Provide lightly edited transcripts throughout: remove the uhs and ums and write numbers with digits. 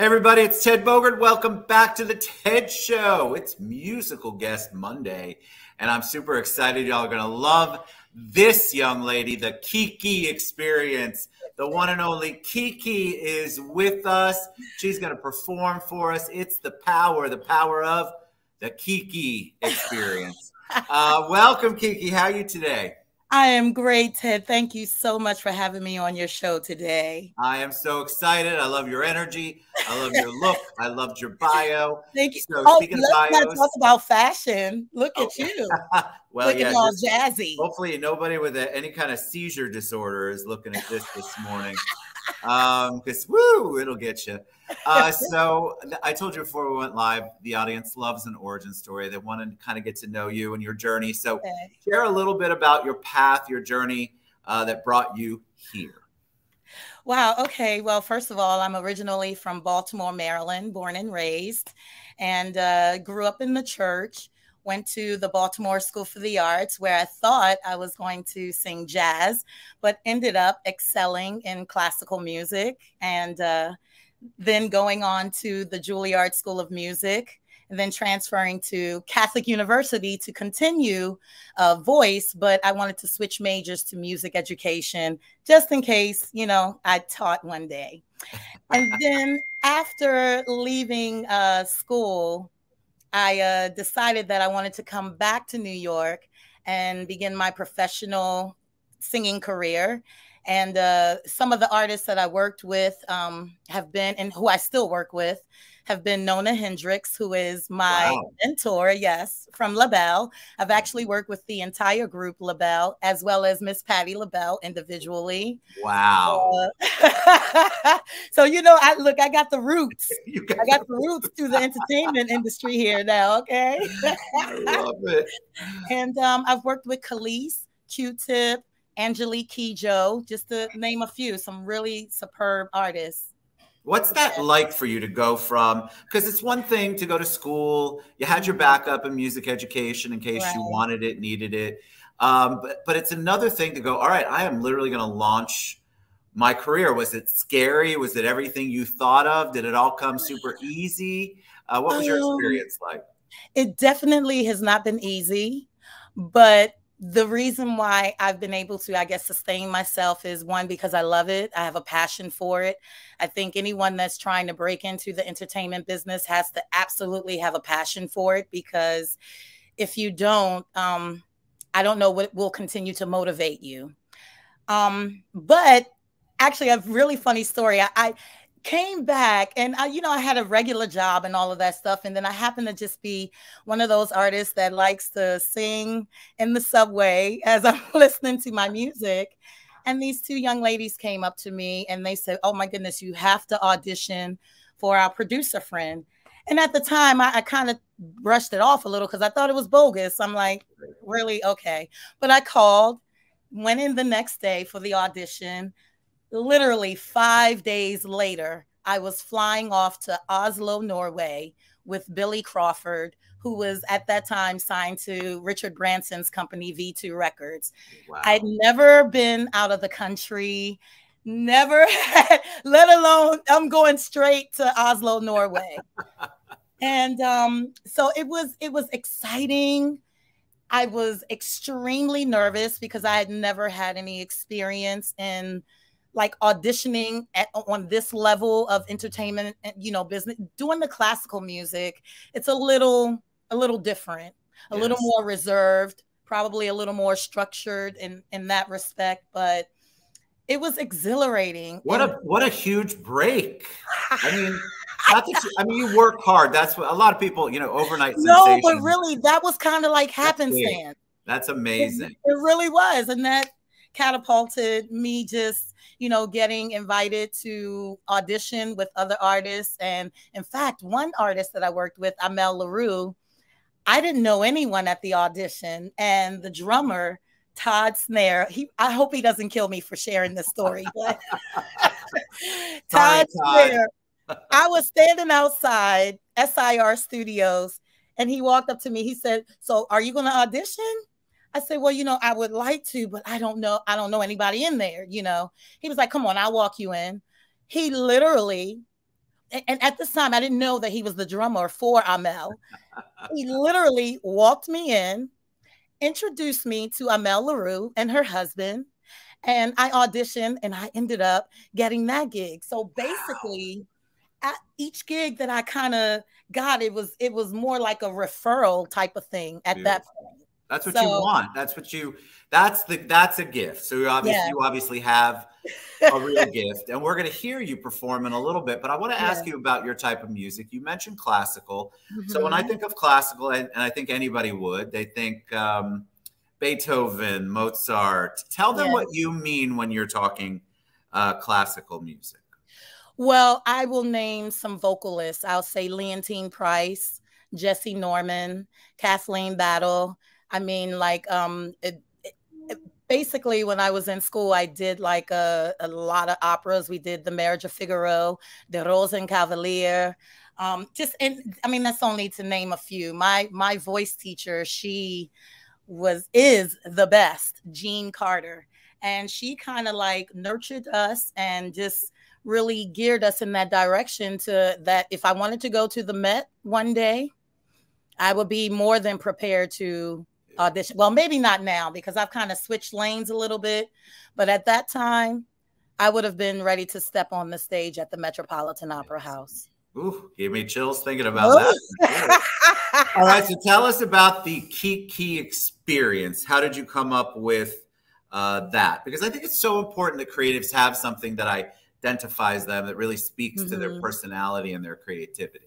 Everybody, it's Ted Bogert. Welcome back to the Ted Show. It's Musical Guest Monday, and I'm super excited. Y'all are going to love this young lady, the Ki Ki experience. The one and only Ki Ki is with us. She's going to perform for us. It's the power of the Ki Ki experience. Welcome, Ki Ki. How are you today? I am great, Ted. Thank you so much for having me on your show today. I am so excited. I love your energy. I love your look. I loved your bio. Thank you. So let's not talk about fashion. Look at you. Well, looking all jazzy. Hopefully nobody with any kind of seizure disorder is looking at this morning. Because woo, it'll get you. So I told you before we went live, the audience loves an origin story. They want to kind of get to know you and your journey. So share a little bit about your path, your journey that brought you here. Wow. Okay. Well, first of all, I'm originally from Baltimore, Maryland, born and raised, and grew up in the church. Went to the Baltimore School for the Arts, where I thought I was going to sing jazz, but ended up excelling in classical music, and then going on to the Juilliard School of Music, and then transferring to Catholic University to continue voice, but I wanted to switch majors to music education, just in case, you know, I taught one day. And then after leaving school, I decided that I wanted to come back to New York and begin my professional singing career. And some of the artists that I worked with have been, and who I still work with, have been Nona Hendryx, who is my mentor, yes, from LaBelle. I've actually worked with the entire group LaBelle, as well as Miss Patti LaBelle individually. Wow. So, you know, I got the roots. I got the roots to the entertainment industry here now, okay? I love it. And I've worked with Kelis, Q-Tip, Angelique Kidjo, just to name a few, some really superb artists. What's that like for you to go from, because it's one thing to go to school, you had your backup in music education in case you wanted it, needed it. But it's another thing to go, all right, I am literally going to launch my career. Was it scary? Was it everything you thought of? Did it all come super easy? What was your experience like? It definitely has not been easy, but the reason why I've been able to, I guess, sustain myself is, one, because I love it. I have a passion for it. I think anyone that's trying to break into the entertainment business has to absolutely have a passion for it, because if you don't, I don't know what will continue to motivate you. But actually, a really funny story. I came back and I had a regular job and all of that stuff. And then I happened to just be one of those artists that likes to sing in the subway as I'm listening to my music. And these two young ladies came up to me and they said, "Oh my goodness, you have to audition for our producer friend." And at the time I kind of brushed it off a little because I thought it was bogus. I'm like, really? Okay. But I called, went in the next day for the audition. Literally 5 days later, I was flying off to Oslo, Norway with Billy Crawford, who was at that time signed to Richard Branson's company, V2 Records. Wow. I'd never been out of the country, never had, let alone I'm going straight to Oslo, Norway. And so it was exciting. I was extremely nervous because I had never had any experience in like auditioning on this level of entertainment, business. Doing the classical music, it's a little different, a little more reserved, probably a little more structured in that respect, but it was exhilarating. What a huge break. I mean, not that you work hard. That's what a lot of people, overnight sensation. No, but really, that was kind of like happenstance. That's amazing. It really was. And that catapulted me just, getting invited to audition with other artists. And in fact, one artist that I worked with, Amel Larrieux, I didn't know anyone at the audition. And the drummer, Todd Snare, I hope he doesn't kill me for sharing this story, but Todd Snare, I was standing outside SIR Studios and he walked up to me. He said, "So are you going to audition?" I said, "Well, I would like to, but I don't know anybody in there, He was like, "Come on, I'll walk you in." He literally and at this time, I didn't know that he was the drummer for Amel. He literally walked me in, introduced me to Amel Larrieux and her husband, and I auditioned, and I ended up getting that gig. So basically, at each gig that I kind of got, it was more like a referral type of thing at that point. That's what you want. That's a gift. So you obviously have a real gift, and we're going to hear you perform in a little bit, but I want to ask you about your type of music. You mentioned classical. So when I think of classical, and I think anybody would, they think Beethoven, Mozart. Tell them what you mean when you're talking classical music. Well, I will name some vocalists. I'll say Leontine Price, Jesse Norman, Kathleen Battle. I mean, like, basically, when I was in school, I did like a lot of operas. We did The Marriage of Figaro, The Rosenkavalier. I mean, that's only to name a few. My voice teacher, she is the best, Jean Carter. And she kind of like nurtured us and just really geared us in that direction to that if I wanted to go to the Met one day, I would be more than prepared to audition. Well, maybe not now because I've kind of switched lanes a little bit, but at that time, I would have been ready to step on the stage at the Metropolitan Opera House. Ooh, gave me chills thinking about that. All right, so tell us about the Ki Ki experience. How did you come up with that? Because I think it's so important that creatives have something that identifies them, that really speaks to their personality and their creativity.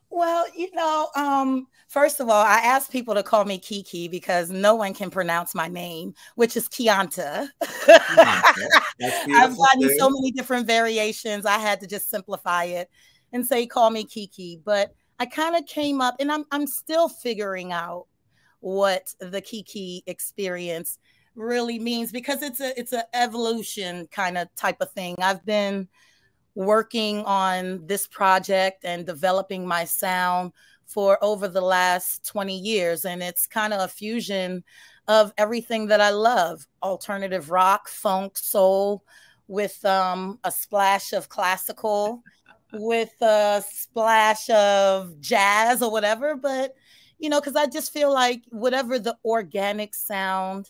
Well, you know, first of all, I asked people to call me Ki Ki because no one can pronounce my name, which is Kianta. I've gotten so many different variations. I had to just simplify it and say, call me Ki Ki. But I kind of came up, and I'm still figuring out what the Ki Ki experience really means, because it's an evolution kind of type of thing. I've been working on this project and developing my sound for over the last 20 years. And it's kind of a fusion of everything that I love: alternative rock, funk, soul, with a splash of classical, with a splash of jazz or whatever. But, you know, because I just feel like whatever the organic sound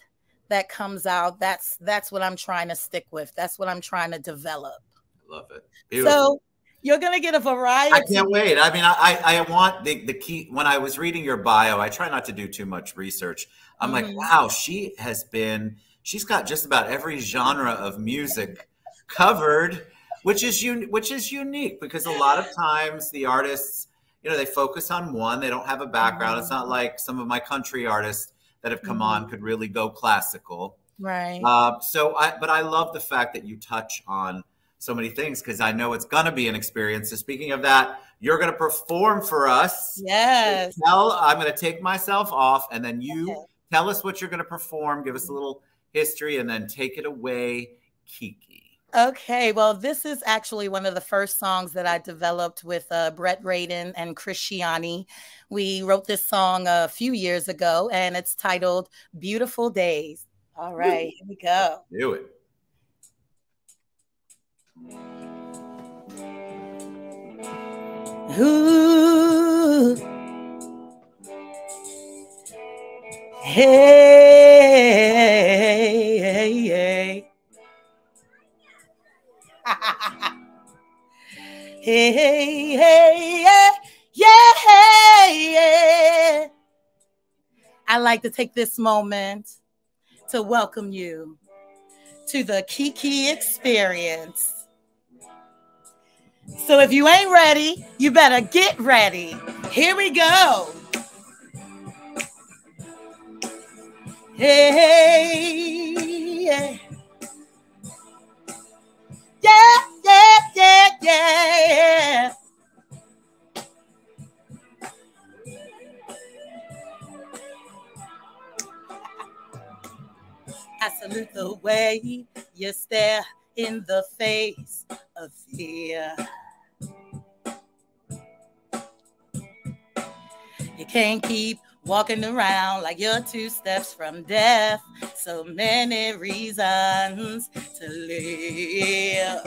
that comes out, that's what I'm trying to stick with. That's what I'm trying to develop. Love it. Beautiful. So you're going to get a variety. I can't wait. I mean, I want the key. When I was reading your bio, I try not to do too much research. I'm like, wow, she's got just about every genre of music covered, which is unique, because a lot of times the artists, you know, they focus on one. They don't have a background. It's not like some of my country artists that have come on could really go classical. Right. But I love the fact that you touch on so many things, because I know it's going to be an experience. So speaking of that, you're going to perform for us. Yes. I'm going to take myself off, and then you tell us what you're going to perform. Give us a little history, and then take it away, Ki Ki. Okay, well, this is actually one of the first songs that I developed with Brett Radin and Chris Shiani. We wrote this song a few years ago, and it's titled Beautiful Days. All right, here we go. Do it. Ooh. Hey, hey, hey. Hey, hey, hey, yeah, yeah. I'd like to take this moment to welcome you to the Ki Ki experience. So if you ain't ready, you better get ready. Here we go. Hey, yeah. Yeah, yeah, yeah, yeah. I salute the way you stare in the face of fear. You can't keep walking around like you're 2 steps from death. So many reasons to live.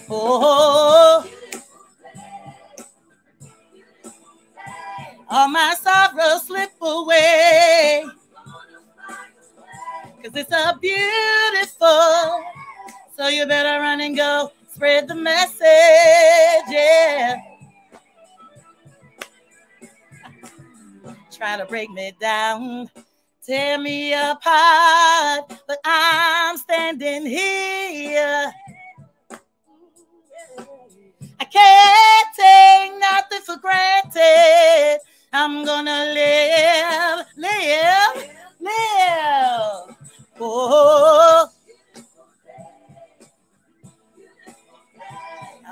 Oh, all my sorrows slip away. 'Cause it's a beautiful, so you better run and go spread the message, yeah. Try to break me down, tear me apart, but I'm standing here. I can't take nothing for granted. I'm gonna live, live, live. Oh,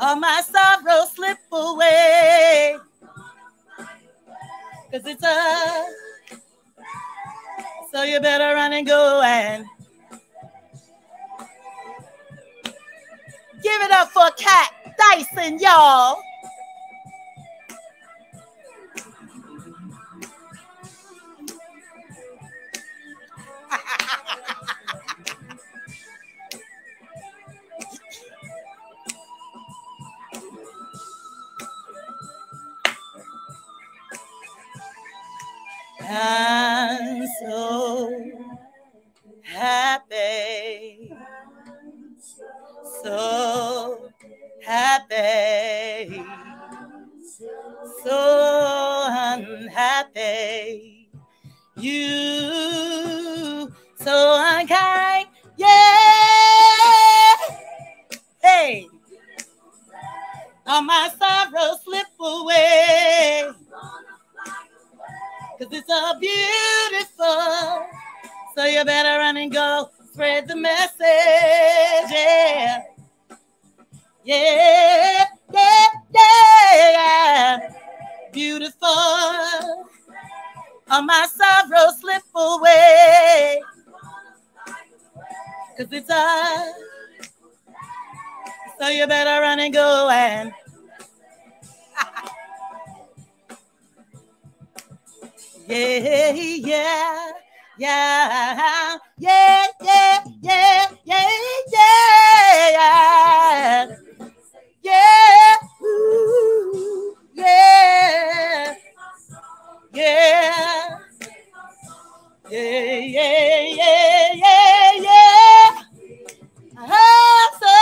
all my sorrows slip away. 'Cause it's a, so you better run and go and give it up for Cat Dyson, y'all. I'm so happy, so happy, so unhappy. You so unkind, yeah. Hey, all my sorrows slip away. 'Cause it's so beautiful, so you better run and go spread the message, yeah. Yeah, yeah, yeah. Beautiful, all my sorrows slip away. 'Cause it's a, so you better run and go and yeah, yeah, yeah, yeah, yeah, yeah, yeah, yeah, yeah, ooh, yeah, yeah, yeah, yeah, yeah, yeah, yeah. I'm so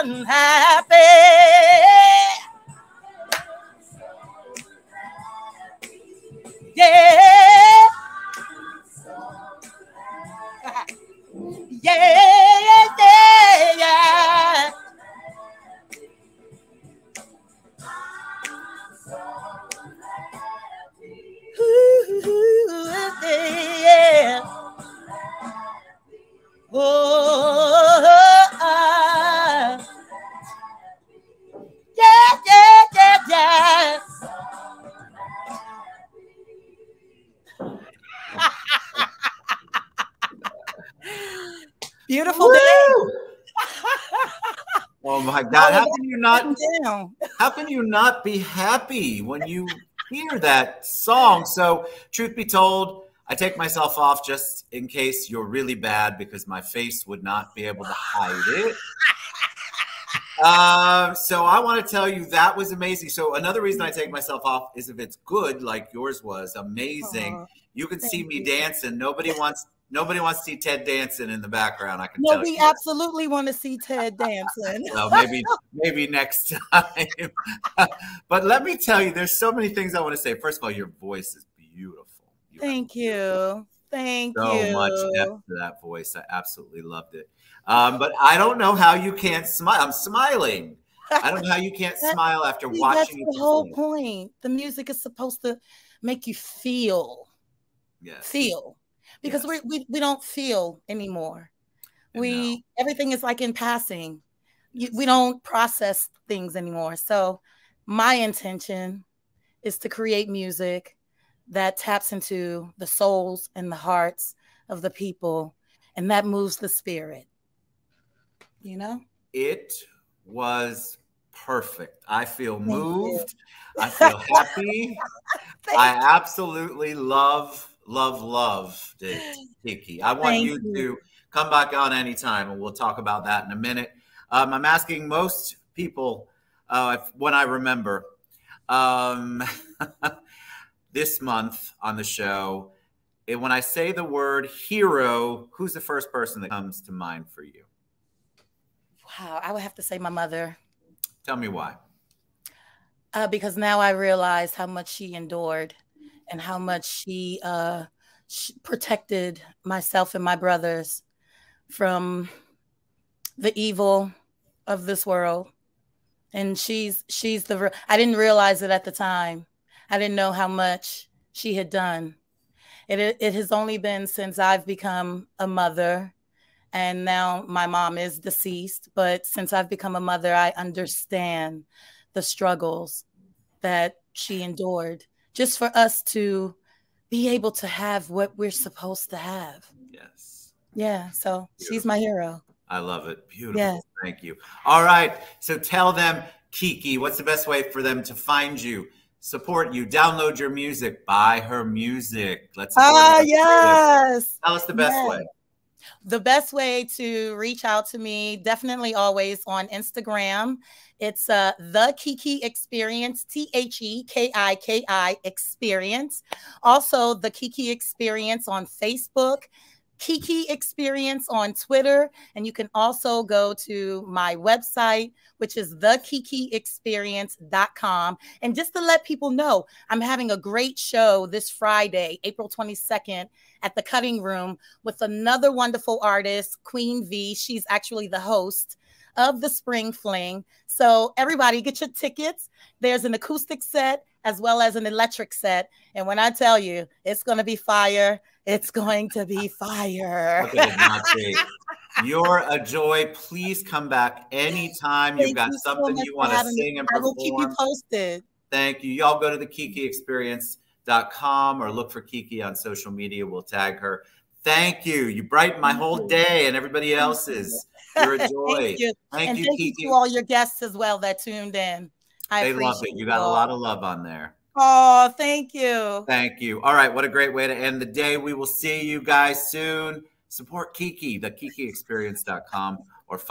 unhappy. Yeah, yeah, yeah, yeah. Ooh, yeah. Oh, yeah, yeah, yeah, yeah. Beautiful day. Oh my God! How can you not be happy when you hear that song? So, truth be told, I take myself off just in case you're really bad because my face would not be able to hide it. So I want to tell you that was amazing. So another reason I take myself off is if it's good, like yours was amazing. You can see me dancing. Nobody wants to see Ted dancing in the background. I can tell you. We absolutely want to see Ted dancing. Well, maybe next time. But let me tell you, there's so many things I want to say. First of all, your voice is beautiful. Thank you. Thank you. So much depth to that voice. I absolutely loved it. But I don't know how you can't smile. I'm smiling. I don't know how you can't smile after watching it. That's the whole point. The music is supposed to make you feel. Yes. Feel. Because we don't feel anymore. Everything is like in passing. We don't process things anymore. So my intention is to create music that taps into the souls and the hearts of the people, and that moves the spirit. You know? It was perfect. I feel moved. I feel happy. I absolutely loved it, Kiki. I want you to come back on anytime, and we'll talk about that in a minute. I'm asking most people when I remember, Um, this month on the show, when I say the word hero, who's the first person that comes to mind for you? Wow, I would have to say my mother. Tell me why. Because now I realize how much she endured and how much she protected myself and my brothers from the evil of this world. And she's the, I didn't realize it at the time. I didn't know how much she had done. It has only been since I've become a mother, and now my mom is deceased, but since I've become a mother, I understand the struggles that she endured just for us to be able to have what we're supposed to have. Yes. Yeah, so Beautiful. She's my hero. I love it. Beautiful. Yes. Thank you. All right. So tell them, Kiki, what's the best way for them to find you, support you, download your music, buy her music? Let's support her. Yes. Tell us the best way. The best way to reach out to me, definitely always on Instagram. It's the Kiki Experience, THEKIKI Experience. Also, the Kiki Experience on Facebook, Kiki Experience on Twitter, and you can also go to my website, which is thekikiexperience.com. And just to let people know, I'm having a great show this Friday, April 22nd, at the Cutting Room with another wonderful artist, Queen V. She's actually the host of the Spring Fling. So everybody get your tickets. There's an acoustic set as well as an electric set. And when I tell you, it's going to be fire, it's going to be fire. You're a joy. Please come back anytime. You've got something you want to sing and perform. I will keep you posted. Thank you. Y'all go to the KikiExperience.com or look for Kiki on social media. We'll tag her. Thank you. You brighten my whole day and everybody else's. You're a joy. Thank you. Thank you, Kiki. To all your guests as well that tuned in. They love it. You got a lot of love on there. Oh, thank you. Thank you. All right. What a great way to end the day. We will see you guys soon. Support Kiki, the KikiExperience.com, or find